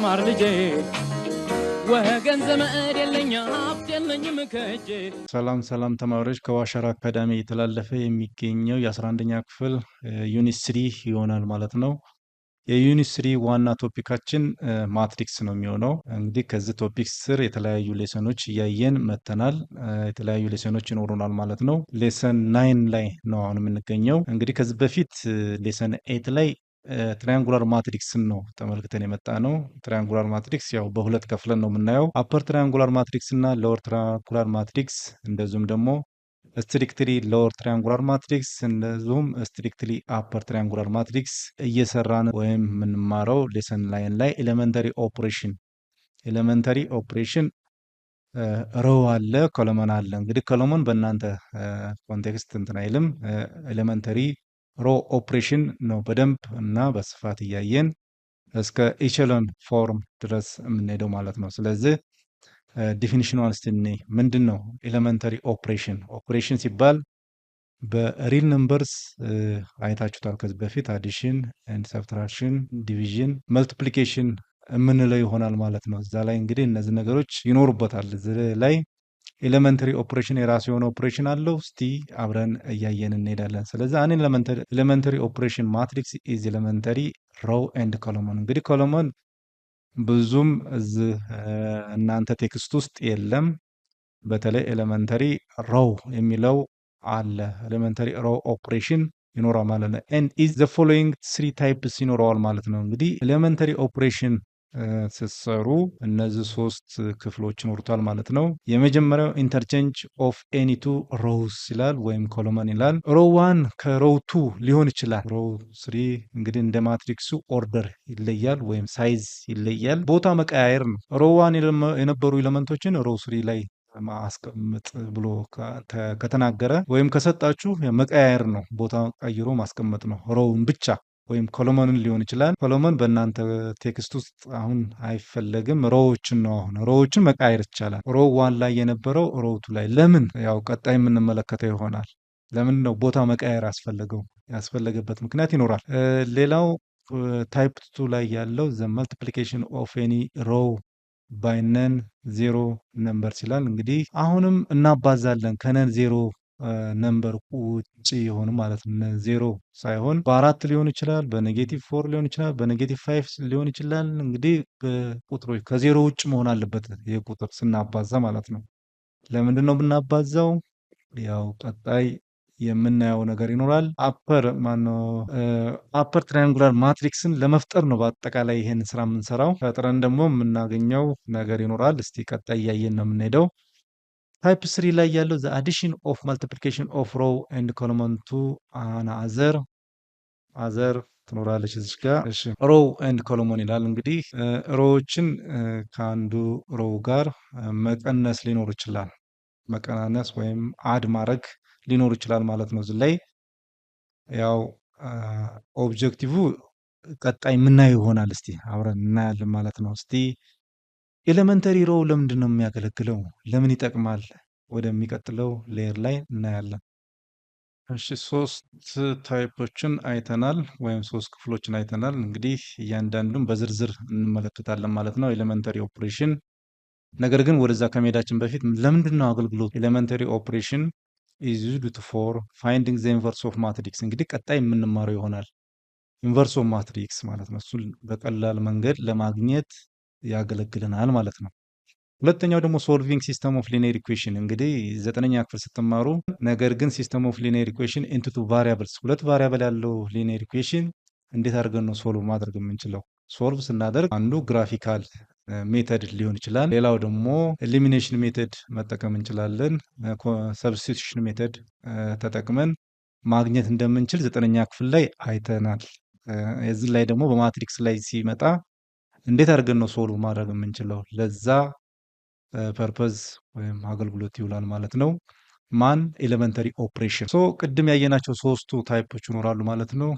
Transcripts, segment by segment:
ልማር ልጄ ወገን ዘመድ የለኝ ሀብት የለኝም ከእጄ። ሰላም ተማሪዎች ከዋሸራ አካዳሚ የተላለፈ የሚገኘው የ11ኛ ክፍል ዩኒት 3 ይሆናል ማለት ነው። የዩኒት 3 ዋና ቶፒካችን ማትሪክስ ነው የሚሆነው። እንግዲህ ከዚህ ቶፒክ ስር የተለያዩ ሌሰኖች እያየን መተናል። የተለያዩ ሌሰኖች ይኖሩናል ማለት ነው። ሌሰን 9 ላይ ነው አሁን የምንገኘው። እንግዲህ ከዚህ በፊት ሌሰን 8 ላይ ትራያንጉላር ማትሪክስን ነው ተመልክተን የመጣ ነው። ትራያንጉላር ማትሪክስ ያው በሁለት ከፍለን ነው የምናየው። አፐር ትራያንጉላር ማትሪክስ እና ሎወር ትራያንጉላር ማትሪክስ፣ እንደዚሁም ደግሞ ስትሪክትሊ ሎወር ትራያንጉላር ማትሪክስ፣ እንደዚሁም ስትሪክትሊ አፐር ትራያንጉላር ማትሪክስ እየሰራን ወይም የምንማረው ሌሰን ላይን ላይ ኤሌመንተሪ ኦፕሬሽን ሮው አለ፣ ኮሎመን አለ። እንግዲህ ኮሎመን በእናንተ ኮንቴክስት እንትን አይልም። ኤሌመንተሪ ሮ ኦፕሬሽን ነው በደንብ እና በስፋት እያየን እስከ ኢቸሎን ፎርም ድረስ የምንሄደው ማለት ነው። ስለዚህ ዲፊኒሽኗን እስቲ እንይ። ምንድን ነው ኤሌመንተሪ ኦፕሬሽን? ኦፕሬሽን ሲባል በሪል ነምበርስ አይታችሁታል ከዚህ በፊት አዲሽን ኤንድ ሰብትራክሽን፣ ዲቪዥን፣ መልቲፕሊኬሽን የምንለው ይሆናል ማለት ነው። እዛ ላይ እንግዲህ እነዚህ ነገሮች ይኖሩበታል። እዚህ ላይ ኤሌመንተሪ ኦፕሬሽን የራሱ የሆነ ኦፕሬሽን አለው። እስቲ አብረን እያየን እንሄዳለን። ስለዚህ አን ኤሌመንተሪ ኦፕሬሽን ማትሪክስ ኢዝ ኤሌመንተሪ ሮው ኤንድ ኮሎመን። እንግዲህ ኮሎመን ብዙም እዚህ እናንተ ቴክስት ውስጥ የለም። በተለይ ኤሌመንተሪ ሮው የሚለው አለ። ኤሌመንተሪ ሮው ኦፕሬሽን ይኖረዋል ማለት ነው። ኤንድ ኢዝ ዘ ፎሎዊንግ 3 ታይፕስ ይኖረዋል ማለት ነው። እንግዲህ ኤሌመንተሪ ኦፕሬሽን ስትሰሩ እነዚህ 3 ክፍሎች ይኖሩታል ማለት ነው። የመጀመሪያው ኢንተርቼንጅ ኦፍ ኤኒ ቱ ሮውስ ይላል ወይም ኮሎመን ይላል። ሮው 1 ከሮው 2 ሊሆን ይችላል። ሮው 3 እንግዲህ እንደ ማትሪክሱ ኦርደር ይለያል ወይም ሳይዝ ይለያል። ቦታ መቀያየር ነው። ሮው 1 የነበሩ ኤሌመንቶችን ሮው 3 ላይ ማስቀመጥ ብሎ ከተናገረ ወይም ከሰጣችሁ መቀያየር ነው። ቦታ ቀይሮ ማስቀመጥ ነው። ሮውን ብቻ ወይም ኮሎመንን ሊሆን ይችላል። ኮሎመን በእናንተ ቴክስት ውስጥ አሁን አይፈለግም። ሮዎችን ነው። አሁን ሮዎችን መቃየር ይቻላል። ሮው 1 ላይ የነበረው ሮው 2 ላይ ለምን? ያው ቀጣይ የምንመለከተው ይሆናል። ለምን ነው ቦታ መቃየር ያስፈለገበት ምክንያት ይኖራል። ሌላው ታይፕ 2 ላይ ያለው ዘ መልቲፕሊኬሽን ኦፍ ኤኒ ሮው ባይ ነን ዜሮ ነምበር ይላል። እንግዲህ አሁንም እናባዛለን ከነን ዜሮ ነምበር ውጭ የሆኑ ማለት ነው። ዜሮ ሳይሆን በ4 ሊሆን ይችላል፣ በኔጌቲቭ 4 ሊሆን ይችላል፣ በኔጌቲቭ 5 ሊሆን ይችላል። እንግዲህ በቁጥሮች ከዜሮ ውጭ መሆን አለበት ይህ ቁጥር ስናባዛ ማለት ነው። ለምንድን ነው ብናባዛው? ያው ቀጣይ የምናየው ነገር ይኖራል። አፐር ትራያንጉላር ማትሪክስን ለመፍጠር ነው በአጠቃላይ ይሄን ስራ የምንሰራው። ፈጥረን ደግሞ የምናገኘው ነገር ይኖራል። እስቲ ቀጣይ እያየን ነው የምንሄደው። ታይፕ 3 ላይ ያለው ዘ አዲሽን ኦፍ መልቲፕሊኬሽን ኦፍ ሮው ኤንድ ኮሎመን ቱ አን አዘር ትኖራለች እዚህ ጋር። እሺ ሮው ኤንድ ኮሎመን ይላል። እንግዲህ ሮዎችን ከአንዱ ሮው ጋር መቀነስ ሊኖር ይችላል። መቀናነስ ወይም አድ ማድረግ ሊኖር ይችላል ማለት ነው። እዚህ ላይ ያው ኦብጀክቲቭ ቀጣይ የምናየው ይሆናል። እስቲ አብረን እናያለን ማለት ነው። እስቲ ኤሌመንተሪ ሮው ለምንድን ነው የሚያገለግለው? ለምን ይጠቅማል? ወደሚቀጥለው ሌየር ላይ እናያለን። እሺ 3 ታይፖችን አይተናል ወይም 3 ክፍሎችን አይተናል። እንግዲህ እያንዳንዱን በዝርዝር እንመለከታለን ማለት ነው። ኤሌመንተሪ ኦፕሬሽን። ነገር ግን ወደዛ ከመሄዳችን በፊት ለምንድን ነው አገልግሎት? ኤሌመንተሪ ኦፕሬሽን ኢዝ ዩዝድ ፎር ፋይንዲንግ ዘ ኢንቨርስ ኦፍ ማትሪክስ። እንግዲህ ቀጣይ የምንማረው ይሆናል ኢንቨርስ ኦፍ ማትሪክስ ማለት ነው። እሱን በቀላል መንገድ ለማግኘት ያገለግለናል ማለት ነው። ሁለተኛው ደግሞ ሶልቪንግ ሲስተም ኦፍ ሊኒየር ኢኩዌሽን። እንግዲህ 9ኛ ክፍል ስትማሩ ነገር ግን ሲስተም ኦፍ ሊኒየር ኢኩዌሽን ኢንቱ ቱ ቫሪያብልስ፣ 2 ቫሪያብል ያለው ሊኒየር ኢኩዌሽን እንዴት አድርገን ነው ሶልቭ ማድረግ የምንችለው? ሶልቭ ስናደርግ አንዱ ግራፊካል ሜተድ ሊሆን ይችላል። ሌላው ደግሞ ኤሊሚኔሽን ሜተድ መጠቀም እንችላለን። ሰብስቲቱሽን ሜተድ ተጠቅመን ማግኘት እንደምንችል 9ኛ ክፍል ላይ አይተናል። እዚህ ላይ ደግሞ በማትሪክስ ላይ ሲመጣ እንዴት አድርገን ነው ሶልቭ ማድረግ የምንችለው? ለዛ ፐርፐዝ ወይም አገልግሎት ይውላል ማለት ነው። ማን ኤሌመንተሪ ኦፕሬሽን። ቅድም ያየናቸው 3ቱ ታይፖች ይኖራሉ ማለት ነው።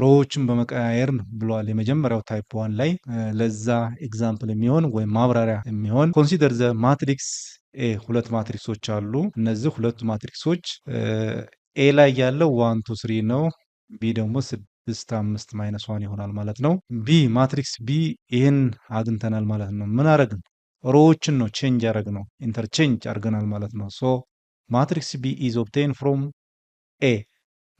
ሮዎችን በመቀያየር ብለዋል የመጀመሪያው ታይፕ 1 ላይ። ለዛ ኤግዛምፕል የሚሆን ወይም ማብራሪያ የሚሆን ኮንሲደር ዘ ማትሪክስ ኤ። 2 ማትሪክሶች አሉ። እነዚህ 2 ማትሪክሶች ኤ ላይ ያለው 1 2 3 ነው። ቢ ደግሞ 5 ማይነስ 1 ይሆናል ማለት ነው። ቢ ማትሪክስ ቢ ይህን አግኝተናል ማለት ነው። ምን አረግን? ሮዎችን ነው ቼንጅ ያደረግነው፣ ኢንተርቼንጅ አድርገናል ማለት ነው። ሶ ማትሪክስ ቢ ኢዝ ኦብቴን ፍሮም ኤ።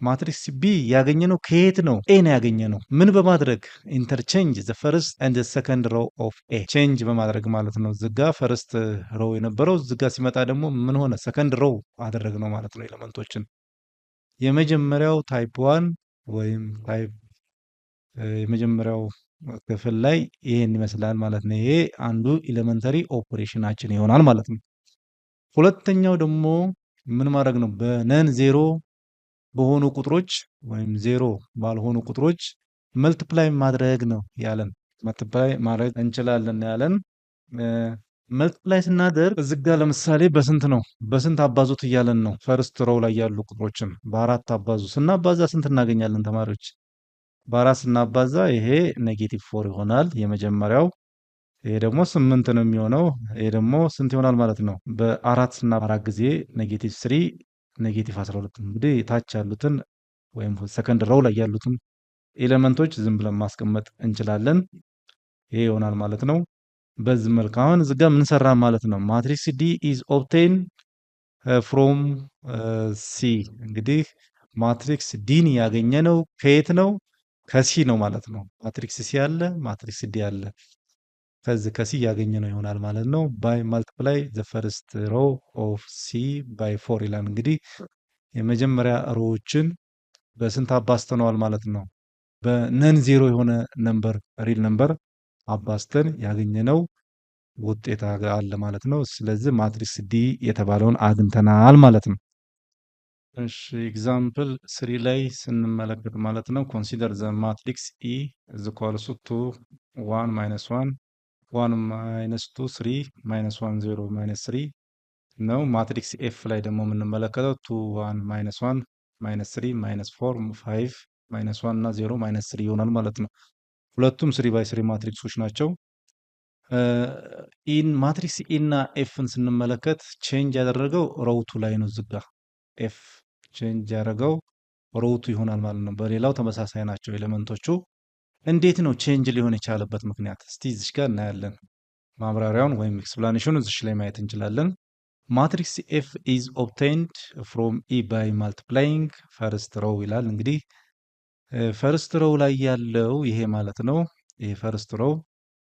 ማትሪክስ ቢ ያገኘነው ከየት ነው? ኤ ነው ያገኘነው። ምን በማድረግ? ኢንተርቼንጅ ዘ ፈርስት ኤንድ ሰከንድ ሮው ኦፍ ኤ፣ ቼንጅ በማድረግ ማለት ነው። ዝጋ ፈርስት ሮው የነበረው ዝጋ ሲመጣ ደግሞ ምን ሆነ? ሰከንድ ሮው አደረግነው ማለት ነው። ኤሌመንቶችን የመጀመሪያው ታይፕ ዋን ወይም ታይፕ የመጀመሪያው ክፍል ላይ ይሄን ይመስላል ማለት ነው። ይሄ አንዱ ኤሌመንተሪ ኦፕሬሽናችን ይሆናል ማለት ነው። ሁለተኛው ደግሞ ምን ማድረግ ነው? በነን ዜሮ በሆኑ ቁጥሮች ወይም ዜሮ ባልሆኑ ቁጥሮች መልቲፕላይ ማድረግ ነው ያለን። መልቲፕላይ ማድረግ እንችላለን ያለን። መልቲፕላይ ስናደርግ እዚህ ጋር ለምሳሌ በስንት ነው? በስንት አባዙት እያለን ነው። ፈርስት ሮው ላይ ያሉ ቁጥሮችን በአራት አባዙ። ስናባዛ ስንት እናገኛለን ተማሪዎች? በአራት ስናባዛ ይሄ ኔጌቲቭ 4 ይሆናል የመጀመሪያው። ይሄ ደግሞ 8 ነው የሚሆነው። ይሄ ደግሞ ስንት ይሆናል ማለት ነው? በአራት ስናባዛ ጊዜ ኔጌቲቭ 3 ኔጌቲቭ 12። እንግዲህ ታች ያሉትን ወይም ሰከንድ ሮው ላይ ያሉትን ኤሌመንቶች ዝም ብለን ማስቀመጥ እንችላለን። ይሄ ይሆናል ማለት ነው። በዚህ መልክ አሁን እዚህ ጋር ምን ሰራ ማለት ነው? ማትሪክስ ዲ ኢዝ ኦብቴን ፍሮም ሲ። እንግዲህ ማትሪክስ ዲን ያገኘነው ከየት ነው? ከሲ ነው ማለት ነው። ማትሪክስ ሲ አለ፣ ማትሪክስ ዲ አለ። ከዚህ ከሲ ያገኘነው ይሆናል ማለት ነው። ባይ ማልቲፕላይ ዘ ፈርስት ሮው ኦፍ ሲ ባይ 4 ይላል። እንግዲህ የመጀመሪያ ሮዎችን በስንት አባስተነዋል ማለት ነው? በነን ዜሮ የሆነ ነምበር ሪል ነምበር አባስተን ያገኘነው ውጤት አለ ማለት ነው። ስለዚህ ማትሪክስ ዲ የተባለውን አግኝተናል ማለት ነው። እሺ ኤግዛምፕል 3 ላይ ስንመለከት ማለት ነው ኮንሲደር ዘ ማትሪክስ ኢ ኢዝ ኢኳልስ ቱ 1 ማይነስ 1 1 ማይነስ 2 3 ማይነስ 1 0 ማይነስ 3 ነው። ማትሪክስ ኤፍ ላይ ደግሞ የምንመለከተው 2 1 ማይነስ 1 ማይነስ 3 ማይነስ 4 5 ማይነስ 1 እና 0 ማይነስ 3 ይሆናል ማለት ነው። ሁለቱም 3 ባይ 3 ማትሪክሶች ናቸው። ኢን ማትሪክስ ኢ እና ኤፍን ስንመለከት ቼንጅ ያደረገው ሮውቱ ላይ ነው። ዝጋ ኤፍ ቼንጅ ያደረገው ሮውቱ ይሆናል ማለት ነው። በሌላው ተመሳሳይ ናቸው ኤሌመንቶቹ። እንዴት ነው ቼንጅ ሊሆን የቻለበት ምክንያት? እስቲ እዚሽ ጋር እናያለን። ማብራሪያውን ወይም ኤክስፕላኔሽኑን እዚሽ ላይ ማየት እንችላለን። ማትሪክስ ኤፍ ኢዝ ኦብቴንድ ፍሮም ኢ ባይ ማልቲፕላይንግ ፈርስት ሮው ይላል። እንግዲህ ፈርስት ሮው ላይ ያለው ይሄ ማለት ነው። ይሄ ፈርስት ሮው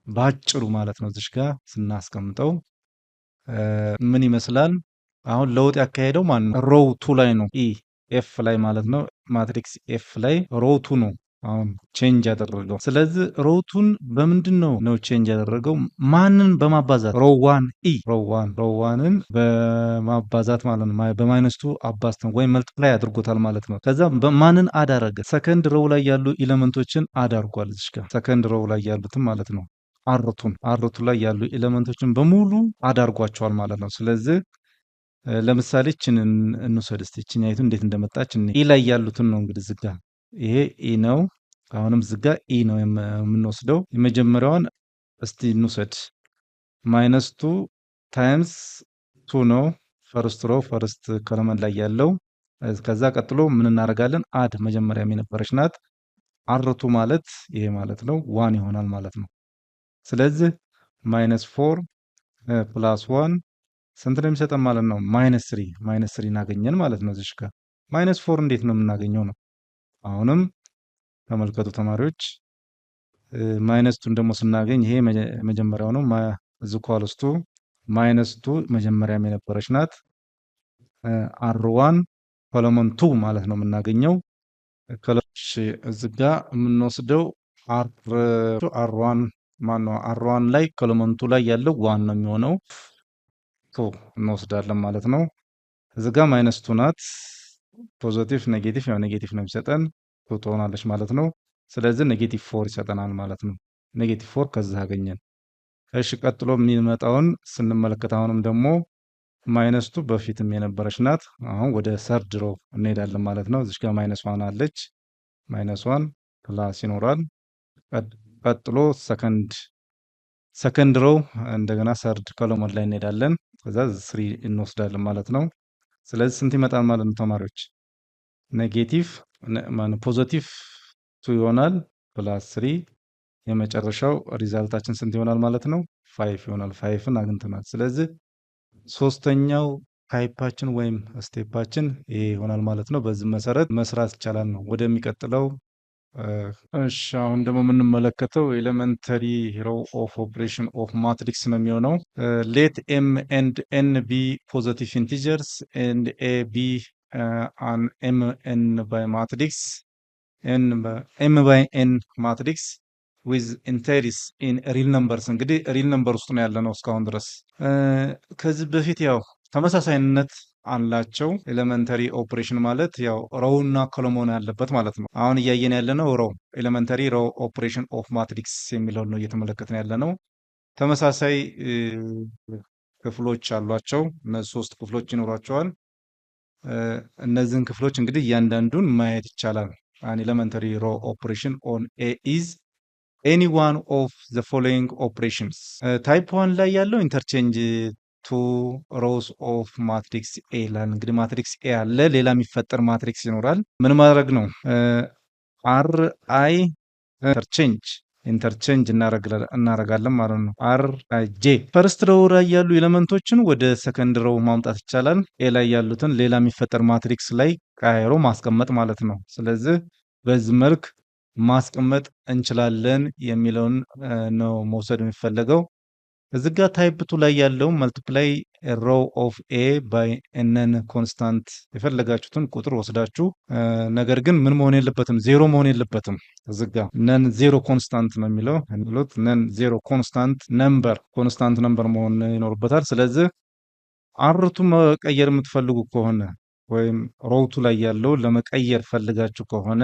ባጭሩ ማለት ነው። እዚሽ ጋር ስናስቀምጠው ምን ይመስላል? አሁን ለውጥ ያካሄደው ማን ነው? ሮው ቱ ላይ ነው። ኢ ኤፍ ላይ ማለት ነው። ማትሪክስ ኤፍ ላይ ሮው ቱ ነው አሁን ቼንጅ ያደረገው። ስለዚህ ሮውቱን በምንድን ነው ቼንጅ ያደረገው? ማንን በማባዛት? ሮው ዋን ኢ ሮው ዋንን በማባዛት ማለት ነው። በማይነስቱ አባዝተን ወይም መልቲፕላይ አድርጎታል ማለት ነው። ከዛ ማንን አድ አደረገ? ሰከንድ ሮው ላይ ያሉ ኤሌመንቶችን አድ አድርጓል። እዚህ ጋር ሰከንድ ሮው ላይ ያሉትን ማለት ነው። አርቱ ላይ ያሉ ኤሌመንቶችን በሙሉ አድ አድርጓቸዋል ማለት ነው። ስለዚህ ለምሳሌ እችን እንውሰድ እስቲ። እችኛይቱ እንዴት እንደመጣች ኢ ላይ ያሉትን ነው እንግዲህ ዝጋ ይሄ ኢ ነው። አሁንም ዝጋ ኢ ነው የምንወስደው። የመጀመሪያዋን እስቲ እንውሰድ። ማይነስ 2 ታይምስ 2 ነው ፈርስት ሮ ፈርስት ኮለመን ላይ ያለው። ከዛ ቀጥሎ ምን እናደርጋለን? አድ መጀመሪያ የነበረች ናት። አርቱ ማለት ይሄ ማለት ነው 1 ይሆናል ማለት ነው። ስለዚህ ማይነስ 4 ፕላስ 1 ስንት ነው የሚሰጠን ማለት ነው? ማይነስ 3 እናገኘን ማለት ነው። እዚህ ጋር ማይነስ 4 እንዴት ነው የምናገኘው ነው። አሁንም ተመልከቱ ተማሪዎች፣ ማይነስ ቱን ደግሞ ስናገኝ ይሄ መጀመሪያው ነው። እዚ ኳልስቱ ማይነስ 2 መጀመሪያም የነበረች ናት። አር1 ኮለመን 2 ማለት ነው የምናገኘው። ከለሽ እዚ ጋር የምንወስደው አር1 ማን ነው? አር1 ላይ ኮለመን 2 ላይ ያለው 1 ነው የሚሆነው። እንወስዳለን ማለት ነው። እዚ ጋር ማይነስ 2 ናት። ፖዚቲቭ ኔጌቲቭ፣ ያው ኔጌቲቭ ነው የሚሰጠን ትሆናለች ማለት ነው። ስለዚህ ኔጌቲቭ 4 ይሰጠናል ማለት ነው። ኔጌቲቭ 4 ከዚህ አገኘን። እሺ ቀጥሎ የሚመጣውን ስንመለከት አሁንም ደግሞ ማይነስ 2 በፊትም የነበረች ናት። አሁን ወደ ሰርድ ሮ እንሄዳለን ማለት ነው። እዚህ ጋር ማይነስ 1 አለች። ማይነስ 1 ፕላስ ይኖራል። ቀጥሎ ሰከንድ ሮ እንደገና ሰርድ ኮለመን ላይ እንሄዳለን። ከዛ 3 እንወስዳለን ማለት ነው። ስለዚህ ስንት ይመጣል ማለት ነው ተማሪዎች? ኔጌቲቭ ፖዚቲቭ 2 ይሆናል ፕላስ 3 የመጨረሻው ሪዛልታችን ስንት ይሆናል ማለት ነው? 5 ይሆናል። 5ን አግኝተናል። ስለዚህ ሶስተኛው ታይፓችን ወይም ስቴፓችን ይሄ ይሆናል ማለት ነው። በዚህ መሰረት መስራት ይቻላል ነው። ወደሚቀጥለው እሺ አሁን ደግሞ የምንመለከተው ኤሌመንተሪ ሮው ኦፍ ኦፕሬሽን ኦፍ ማትሪክስ ነው የሚሆነው። ሌት ኤም ኤንድ ኤን ቢ ፖዘቲቭ ኢንቲጀርስ ኤንድ ኤ ቢ አን ኤም ኤን ባይ ማትሪክስ ኤም ባይ ኤን ማትሪክስ ዊዝ ኢንቴሪስ ኢን ሪል ነምበርስ። እንግዲህ ሪል ነምበር ውስጥ ነው ያለነው እስካሁን ድረስ። ከዚህ በፊት ያው ተመሳሳይነት አላቸው። ኤሌመንተሪ ኦፕሬሽን ማለት ያው ሮው እና ኮለሞን ያለበት ማለት ነው። አሁን እያየን ያለነው ሮው ኤሌመንተሪ ሮው ኦፕሬሽን ኦፍ ማትሪክስ የሚለውን ነው እየተመለከትን ያለነው። ተመሳሳይ ክፍሎች አሏቸው። እነዚህ 3 ክፍሎች ይኖሯቸዋል። እነዚህን ክፍሎች እንግዲህ እያንዳንዱን ማየት ይቻላል። አን ኤሌመንተሪ ሮው ኦፕሬሽን ኦን ኤ ኢዝ ኤኒ ዋን ኦፍ ዘ ፎሎዊንግ ኦፕሬሽንስ። ታይፕ 1 ላይ ያለው ኢንተርቼንጅ ቱ ሮውስ ኦፍ ማትሪክስ ኤ ይላል። እንግዲህ ማትሪክስ ኤ አለ፣ ሌላ የሚፈጠር ማትሪክስ ይኖራል። ምን ማድረግ ነው? አር አይ ኢንተርቼንጅ እናረጋለን ማለት ነው። አር አይ ጄ ፈርስት ሮው ላይ ያሉ ኤሌመንቶችን ወደ ሰከንድ ሮው ማምጣት ይቻላል። ኤ ላይ ያሉትን ሌላ የሚፈጠር ማትሪክስ ላይ ቀያይሮ ማስቀመጥ ማለት ነው። ስለዚህ በዚህ መልክ ማስቀመጥ እንችላለን የሚለውን ነው መውሰድ የሚፈለገው። እዚህ ጋር ታይፕ 2 ላይ ያለው መልቲፕላይ ሮው ኦፍ ኤ ባይ ኤንን ኮንስታንት የፈለጋችሁትን ቁጥር ወስዳችሁ፣ ነገር ግን ምን መሆን የለበትም? ዜሮ መሆን የለበትም። እዚህ ጋር ነን ዜሮ ኮንስታንት ነው የሚለው ነን ዜሮ ኮንስታንት ነምበር መሆን ይኖርበታል። ስለዚህ አርቱ መቀየር የምትፈልጉ ከሆነ ወይም ሮውቱ ላይ ያለው ለመቀየር ፈልጋችሁ ከሆነ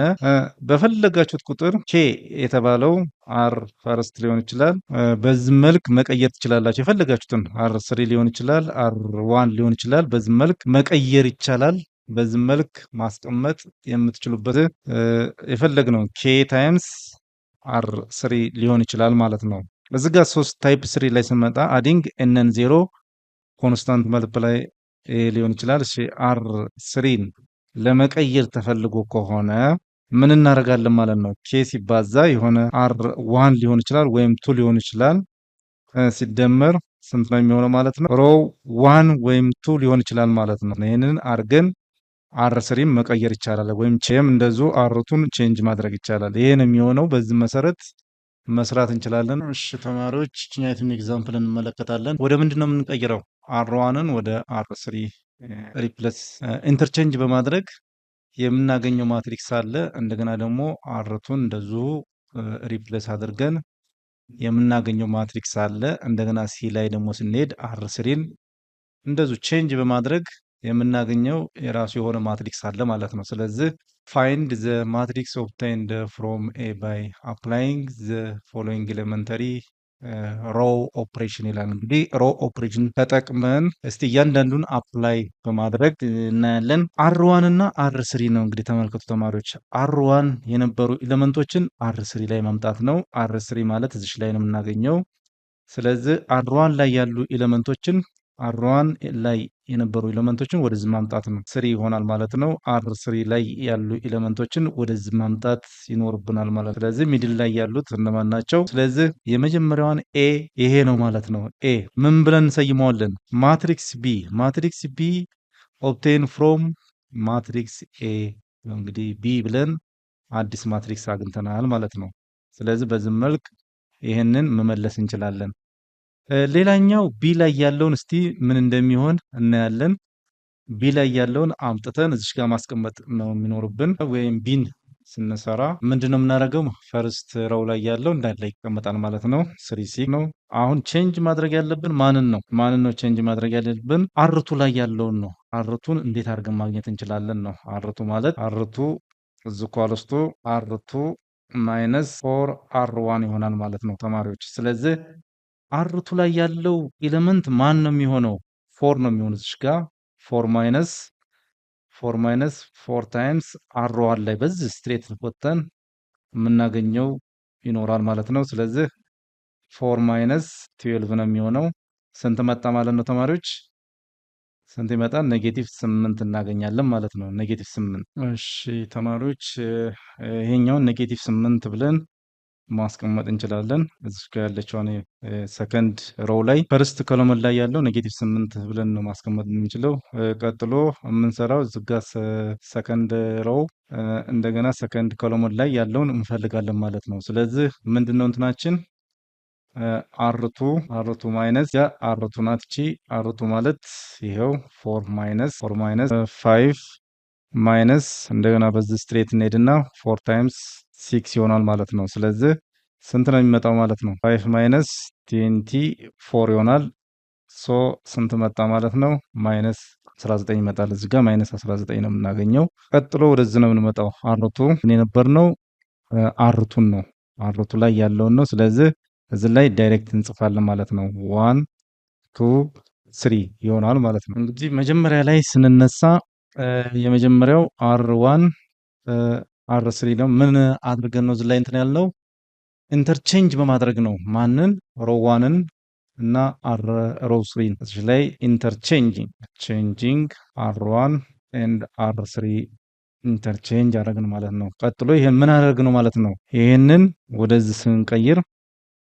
በፈለጋችሁት ቁጥር ኬ የተባለው አር ፈርስት ሊሆን ይችላል። በዚህ መልክ መቀየር ትችላላችሁ። የፈለጋችሁትን አር ስሪ ሊሆን ይችላል፣ አር ዋን ሊሆን ይችላል። በዚህ መልክ መቀየር ይቻላል። በዚህ መልክ ማስቀመጥ የምትችሉበት የፈለግነው ኬ ታይምስ አር ስሪ ሊሆን ይችላል ማለት ነው። እዚህ ጋር 3 ታይፕ 3 ላይ ስንመጣ አዲንግ ኤንን ዜሮ ኮንስታንት መልቲፕላይ ሊሆን ይችላል። እሺ አር ስሪን ለመቀየር ተፈልጎ ከሆነ ምን እናደርጋለን ማለት ነው? ኬ ሲባዛ የሆነ አር ዋን ሊሆን ይችላል ወይም ቱ ሊሆን ይችላል። ሲደመር ስንት ነው የሚሆነው ማለት ነው? ሮው ዋን ወይም ቱ ሊሆን ይችላል ማለት ነው። ይህንን አርገን አር ስሪን መቀየር ይቻላል። ወይም ቼም እንደዙ አርቱን ቼንጅ ማድረግ ይቻላል። ይሄን የሚሆነው በዚህ መሰረት መስራት እንችላለን። እሺ ተማሪዎች እችኛይቱን ኤግዛምፕል እንመለከታለን። ወደ ምንድን ነው የምንቀይረው? አር ዋንን ወደ አር ስሪ ሪፕለስ ኢንተርቼንጅ በማድረግ የምናገኘው ማትሪክስ አለ። እንደገና ደግሞ አርቱን እንደዚሁ ሪፕለስ አድርገን የምናገኘው ማትሪክስ አለ። እንደገና ሲ ላይ ደግሞ ስንሄድ አር ስሪን እንደዚሁ ቼንጅ በማድረግ የምናገኘው የራሱ የሆነ ማትሪክስ አለ ማለት ነው። ስለዚህ ፋይንድ ዘ ማትሪክስ ኦብታይንድ ፍሮም ኤ ባይ አፕላይንግ ዘ ፎሎዊንግ ኤሌመንተሪ ሮው ኦፕሬሽን ይላል። እንግዲህ ሮው ኦፕሬሽን ተጠቅመን እስቲ እያንዳንዱን አፕላይ በማድረግ እናያለን። አር ዋን እና አር ስሪ ነው እንግዲህ ተመልከቱ ተማሪዎች። አር ዋን የነበሩ ኤሌመንቶችን አር ስሪ ላይ ማምጣት ነው። አር ስሪ ማለት እዚሽ ላይ ነው የምናገኘው። ስለዚህ አር ዋን ላይ ያሉ ኤሌመንቶችን አር ዋን ላይ የነበሩ ኤሌመንቶችን ወደዚህ ማምጣት ነው። ስሪ ይሆናል ማለት ነው። አር ስሪ ላይ ያሉ ኤሌመንቶችን ወደዚህ ማምጣት ይኖርብናል ማለት ነው። ስለዚህ ሚድል ላይ ያሉት እነማን ናቸው? ስለዚህ የመጀመሪያዋን ኤ ይሄ ነው ማለት ነው። ኤ ምን ብለን እንሰይመዋለን? ማትሪክስ ቢ። ማትሪክስ ቢ ኦብቴን ፍሮም ማትሪክስ ኤ። እንግዲህ ቢ ብለን አዲስ ማትሪክስ አግኝተናል ማለት ነው። ስለዚህ በዚህ መልክ ይሄንን መመለስ እንችላለን። ሌላኛው ቢ ላይ ያለውን እስቲ ምን እንደሚሆን እናያለን። ቢ ላይ ያለውን አምጥተን እዚሽ ጋር ማስቀመጥ ነው የሚኖርብን። ወይም ቢን ስንሰራ ምንድነው የምናደርገው? ፈርስት ሮው ላይ ያለው እንዳለ ይቀመጣል ማለት ነው። ስሪ ሲ ነው። አሁን ቼንጅ ማድረግ ያለብን ማንን ነው ቼንጅ ማድረግ ያለብን? አርቱ ላይ ያለውን ነው። አርቱን እንዴት አድርገን ማግኘት እንችላለን ነው። አርቱ ማለት አርቱ ዝኳልስቱ አርቱ ማይነስ ፎር አር ዋን ይሆናል ማለት ነው ተማሪዎች። ስለዚህ አርቱ ላይ ያለው ኤሌመንት ማን ነው የሚሆነው? ፎር ነው የሚሆነው። እዚህ ጋር ፎር ማይነስ ፎር ታይምስ አር ዋን ላይ በዚህ ስትሬት ወጥተን የምናገኘው ይኖራል ማለት ነው። ስለዚህ ፎር ማይነስ 12 ነው የሚሆነው። ስንት መጣ ማለት ነው ተማሪዎች? ስንት ይመጣል? -8 እናገኛለን ማለት ነው። -8። እሺ ተማሪዎች ይሄኛውን -8 ብለን ማስቀመጥ እንችላለን። እዚህ ጋር ያለችውን ሰከንድ ሮው ላይ ፈርስት ኮሎመን ላይ ያለው -8 ብለን ነው ማስቀመጥ የምንችለው። ቀጥሎ የምንሰራው እዚህ ጋር ሰከንድ ሮው እንደገና ሰከንድ ኮሎመን ላይ ያለውን እንፈልጋለን ማለት ነው። ስለዚህ ምንድነው እንትናችን አርቱ ማይነስ አርቱ ናት እቺ አርቱ ማለት ይሄው 4 ማይነስ 5 ማይነስ እንደገና በዚህ ስትሬት እንሄድና 4 ታይምስ 6 ይሆናል ማለት ነው። ስለዚህ ስንት ነው የሚመጣው ማለት ነው? 5 ማይነስ 24 ይሆናል። ሶ ስንት መጣ ማለት ነው? ማይነስ 19 ይመጣል። እዚህ ጋር ማይነስ 19 ነው የምናገኘው። ቀጥሎ ወደዚህ ነው የምንመጣው። አርቱ የነበርነው አርቱን ነው አርቱ ላይ ያለውን ነው። ስለዚህ እዚህ ላይ ዳይሬክት እንጽፋለን ማለት ነው። 1 2 3 ይሆናል ማለት ነው። እንግዲህ መጀመሪያ ላይ ስንነሳ የመጀመሪያው R1 R3 ነው። ምን አድርገን ነው እዚህ ላይ እንትን ያልነው? ኢንተርቼንጅ በማድረግ ነው። ማንን? ሮ1ን እና ሮ3ን እዚህ ላይ ቼንጂንግ R1 ኤንድ R3 ኢንተርቼንጅ አደረግን ማለት ነው። ቀጥሎ ይሄን ምን አደረግ ነው ማለት ነው? ይሄንን ወደዚህ ስንቀይር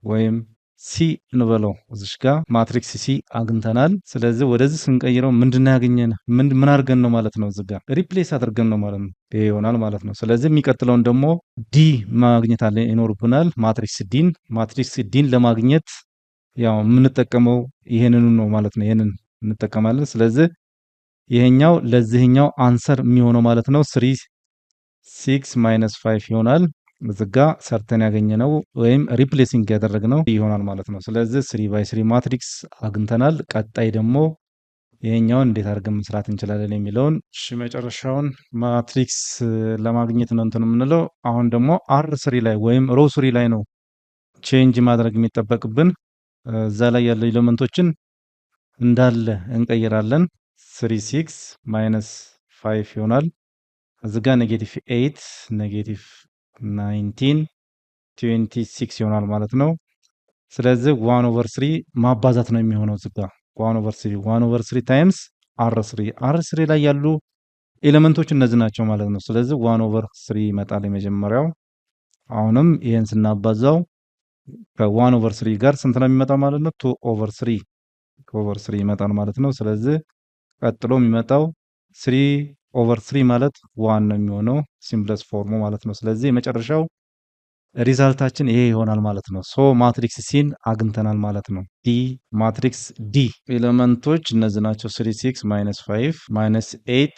ወይም ሲ እንበለው እዚህ ጋር ማትሪክስ ሲ አግኝተናል። ስለዚህ ወደዚህ ስንቀይረው ምንድነው ያገኘን? ምን አድርገን ነው ማለት ነው? እዚህ ጋር ሪፕሌስ አድርገን ነው ማለት ነው። ይሄ ይሆናል ማለት ነው። ስለዚህ የሚቀጥለውን ደግሞ ዲ ማግኘት ይኖርብናል። ማትሪክስ ዲን ለማግኘት ያው የምንጠቀመው ይሄንን ነው ማለት ነው። ይሄንን እንጠቀማለን። ስለዚህ ይሄኛው ለዚህኛው አንሰር የሚሆነው ማለት ነው 6 5 ይሆናል። እዚህ ጋር ሰርተን ያገኘነው ወይም ሪፕሌሲንግ ያደረግነው ይሆናል ማለት ነው። ስለዚህ 3 × 3 ማትሪክስ አግኝተናል። ቀጣይ ደግሞ ይሄኛውን እንዴት አድርገን መስራት እንችላለን የሚለውን መጨረሻውን ማትሪክስ ለማግኘት ነው እንትን የምንለው። አሁን ደግሞ R3 ላይ ወይም ሮ3 ላይ ነው ቼንጅ ማድረግ የሚጠበቅብን። እዛ ላይ ያለ ኤሌመንቶችን እንዳለ እንቀይራለን። 6 -5 ይሆናል። እዚህ ጋር -8 -19 26 ይሆናል ማለት ነው። ስለዚህ 1/3 ማባዛት ነው የሚሆነው። እዚህ ጋር 1/3 ታይምስ R3 ላይ ያሉ ኤሌመንቶች እነዚህ ናቸው ማለት ነው። ስለዚህ 1/3 ይመጣል የመጀመሪያው። አሁንም ይሄን ስናባዛው ከ1/3 ጋር ስንት ነው የሚመጣው ማለት ነው? 2/3 ይመጣል ማለት ነው። ስለዚህ ቀጥሎ የሚመጣው 3/3 ማለት 1 ነው የሚሆነው ሲምፕለስ ፎርሙ ማለት ነው። ስለዚህ የመጨረሻው ሪዛልታችን ይሄ ይሆናል ማለት ነው። ሶ ማትሪክስ ሲን አግኝተናል ማለት ነው። ማትሪክስ ዲ ኤሌመንቶች እነዚህ ናቸው። 36 -5 -8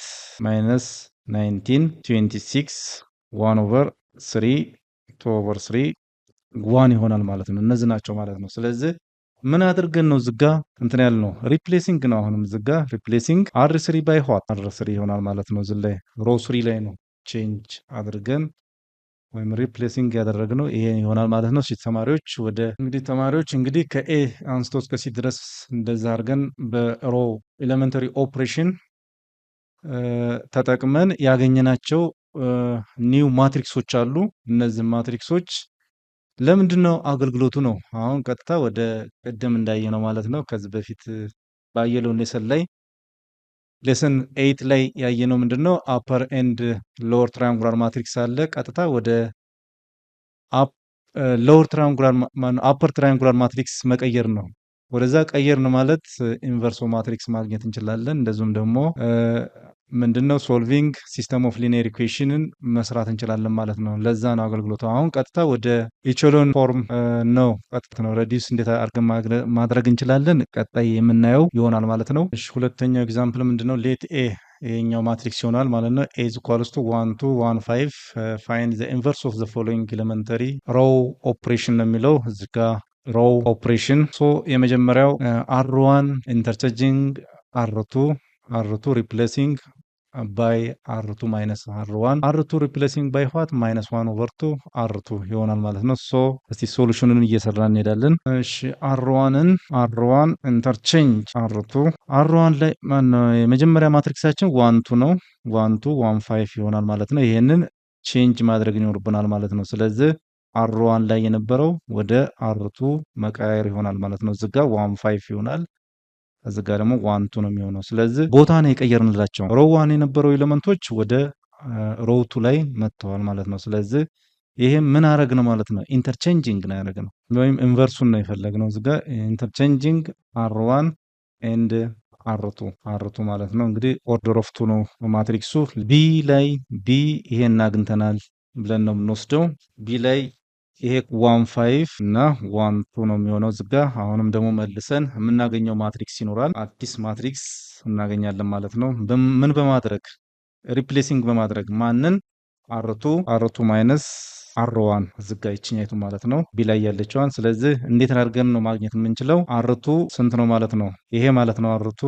-19 26 1/3 2/3 1 ይሆናል ማለት ነው። እነዚህ ናቸው ማለት ነው። ስለዚህ ምን አድርገን ነው ዝጋ እንትን ያልነው? ሪፕሌሲንግ ነው። አሁንም ዝጋ ሪፕሌሲንግ R3 ባይ ዋት R3 ይሆናል ማለት ነው። እዚህ ላይ ሮ3 ላይ ነው ቼንጅ አድርገን ወይም ሪፕሌሲንግ ያደረግነው ይሄ ይሆናል ማለት ነው። ተማሪዎች እንግዲህ ከኤ አንስቶ እስከ ሲ ድረስ እንደዛ አድርገን በሮ ኤሌመንተሪ ኦፕሬሽን ተጠቅመን ያገኘናቸው ኒው ማትሪክሶች አሉ። እነዚህ ማትሪክሶች ለምንድነው አገልግሎቱ ነው? አሁን ቀጥታ ወደ ቅድም እንዳየነው ማለት ነው። ከዚህ በፊት ባየለው ሌሰን 8 ላይ ያየነው ምንድነው? አፐር ኤንድ ሎወር ትራያንጉላር ማትሪክስ አለ። ቀጥታ ወደ አፐር ትራያንጉላር ማትሪክስ መቀየር ነው። ወደዛ ቀየርን ማለት ኢንቨርሶ ማትሪክስ ማግኘት እንችላለን። እንደዚሁም ደግሞ ምንድነው ሶልቪንግ ሲስተም ኦፍ ሊኒየር ኢኩዌሽንን መስራት እንችላለን ማለት ነው። ለዛ ነው አገልግሎቱ። አሁን ቀጥታ ወደ ኢቾሎን ፎርም ነው ሬዲዩስ እንዴት አድርገን ማድረግ እንችላለን ቀጣይ የምናየው ይሆናል ማለት ነው። እሺ ሁለተኛው ኤግዛምፕል ምንድነው? ሌት ኤ ይሄኛው ማትሪክስ ይሆናል ማለት ነው። a = 1 2 1 5 find the inverse of the following elementary row operation ነው የሚለው እዚህ ጋር row operation። ሶ የመጀመሪያው R1 interchanging R2 replacing by R2 minus R1 R2 replacing by what -1/2 R2 ይሆናል ማለት ነው። ሶ እስቲ ሶሉሽኑን እየሰራን እንሄዳለን። እሺ R1 ኢንተርቼንጅ R1 ላይ የመጀመሪያ ማትሪክሳችን 1 2 ነው 1 2 1 5 ይሆናል ማለት ነው። ይሄንን ቼንጅ ማድረግ ይኖርብናል ማለት ነው። ስለዚህ R1 ላይ የነበረው ወደ R2 መቀየር ይሆናል ማለት ነው። እዚህ ጋር 1 5 ይሆናል። እዚህ ጋር ደግሞ 1 2 ነው የሚሆነው ስለዚህ ቦታ ነው የቀየርንላቸው ሮው 1 የነበረው ኤሌመንቶች ወደ ሮው 2 ላይ መጥተዋል ማለት ነው ስለዚህ ይሄ ምን አረግነው ማለት ነው ኢንተርቼንጂንግ ነው ያደረግነው ወይም ኢንቨርሱን ነው የፈለግነው እዚህ ጋር ኢንተርቼንጂንግ r1 ኤንድ r2 ማለት ነው እንግዲህ ኦርደር ኦፍ 2 ነው ማትሪክሱ ቢ ላይ ቢ ይሄን አግኝተናል ብለን ነው የምንወስደው ቢ ላይ ይሄ 1 5 እና 1 2 ነው የሚሆነው እዚህ ጋር አሁንም ደግሞ መልሰን የምናገኘው ማትሪክስ ይኖራል አዲስ ማትሪክስ እናገኛለን ማለት ነው ምን በማድረግ ሪፕሌሲንግ በማድረግ ማንን r2 ማይነስ r1 እዚህ ጋር ይችኛይቱ ማለት ነው ቢ ላይ ያለችዋን ስለዚህ እንዴት አድርገን ነው ማግኘት የምንችለው r2 ስንት ነው ማለት ነው ይሄ ማለት ነው r2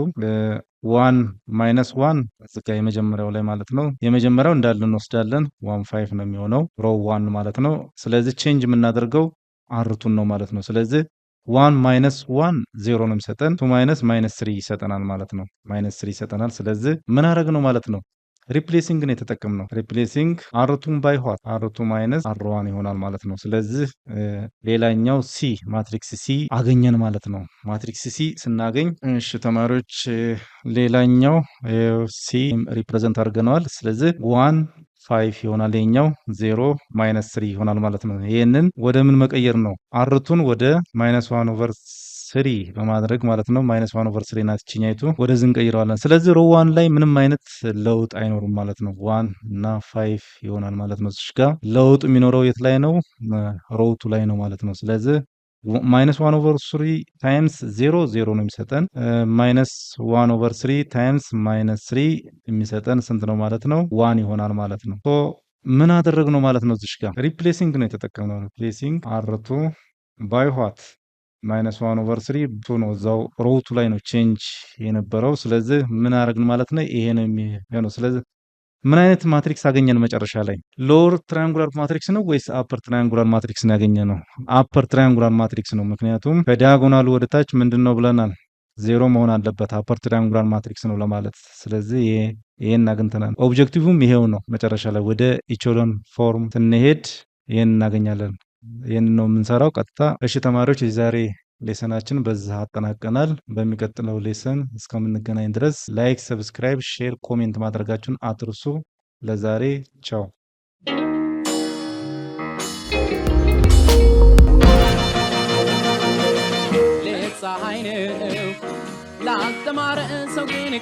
1 ማይነስ 1 እዚህ ጋር የመጀመሪያው ላይ ማለት ነው የመጀመሪያው እንዳለ እንወስዳለን 1 5 ነው የሚሆነው ሮው 1 ማለት ነው ስለዚህ ቼንጅ የምናደርገው r2 ነው ማለት ነው ስለዚህ 1 ማይነስ 1 0 ነው የሚሰጠን 2 ማይነስ -3 ይሰጠናል ማለት ነው -3 ይሰጠናል ስለዚህ ምን አደረግ ነው ማለት ነው ሪፕሌሲንግ ነው የተጠቀምነው ሪፕሌሲንግ r2 ባይ what r2 ማይነስ r1 ይሆናል ማለት ነው ስለዚህ ሌላኛው ሲ ማትሪክስ ሲ አገኘን ማለት ነው ማትሪክስ ሲ ስናገኝ እሺ ተማሪዎች ሌላኛው ሲ ሪፕሬዘንት አድርገናል ስለዚህ 1 5 ይሆናል የኛው 0 -3 ይሆናል ማለት ነው ይሄንን ወደ ምን መቀየር ነው r2ን ወደ -1/3 በማድረግ ማለት ነው -1/3 ናት እቺኛይቱ ወደዚህ እንቀይረዋለን ስለዚህ ሮው 1 ላይ ምንም አይነት ለውጥ አይኖርም ማለት ነው 1 እና 5 ይሆናል ማለት ነው እዚህ ጋር ለውጥ የሚኖረው የት ላይ ነው ሮው 2 ላይ ነው ማለት ነው ስለዚህ -1/3 ታይምስ 0 0 ነው የሚሰጠን -1/3 ታይምስ -3 የሚሰጠን ስንት ነው ማለት ነው 1 ይሆናል ማለት ነው ሶ ምን አደረግነው ማለት ነው እዚህ ጋር ሪፕሌሲንግ ነው የተጠቀምነው ሪፕሌሲንግ r2 ባይ what -1/3 2 ነው እዛው ሮው 2 ላይ ነው ቼንጅ የነበረው ስለዚህ ምን አደረግን ማለት ነው ይሄ ነው የሚሆነው ስለዚህ ምን አይነት ማትሪክስ አገኘን መጨረሻ ላይ ሎወር ትራያንጉላር ማትሪክስ ነው ወይስ አፐር ትራያንጉላር ማትሪክስ ነው ያገኘነው አፐር ትራያንጉላር ማትሪክስ ነው ምክንያቱም ከዲያጎናሉ ወደ ታች ምንድነው ብለናል 0 መሆን አለበት አፐር ትራያንጉላር ማትሪክስ ነው ለማለት ስለዚህ ይሄን አግኝተናል ኦብጀክቲቭም ይሄው ነው መጨረሻ ላይ ወደ ኢቾሎን ፎርም ስንሄድ ይሄን እናገኛለን ይሄን ነው የምንሰራው ቀጥታ እሺ ተማሪዎች የዛሬ ሌሰናችን በዛ አጠናቀናል በሚቀጥለው ሌሰን እስከምንገናኝ ድረስ ላይክ ሰብስክራይብ ሼር ኮሜንት ማድረጋችሁን አትርሱ ለዛሬ ቻው ፀሐይ ነው ላልተማረ ሰው ግን